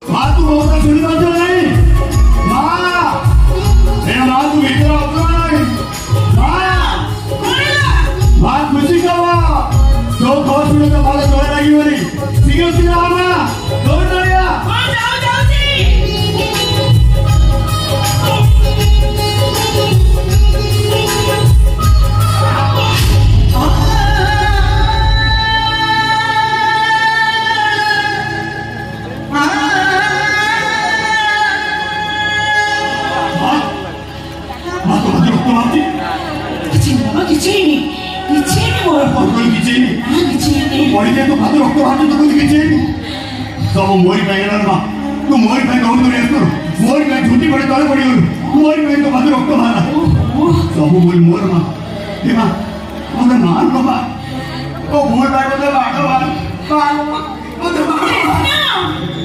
माँ तू बहुत सुनी बात नहीं माँ ए माँ तू इतना अपना नहीं माँ माँ खुशी का माँ जो बहुत सुने तो माँ जोड़ लगी वाली सीखो सीखो माँ जोड़ लगा माँ जाओ जाओ जी पढ़िले तो भात रक्त भात तो कुछ किछि सब मोरी पैगला मा तू मोरी पे दौड़ दौड़ आस मोरी पे झूठी पड़े तले पड़ी मोरी पे तो भात रक्त मारा सब बोल मोर मा हे मा ओने मार लो मा ओ मोर पे बोले बाटो मार मार ओने मार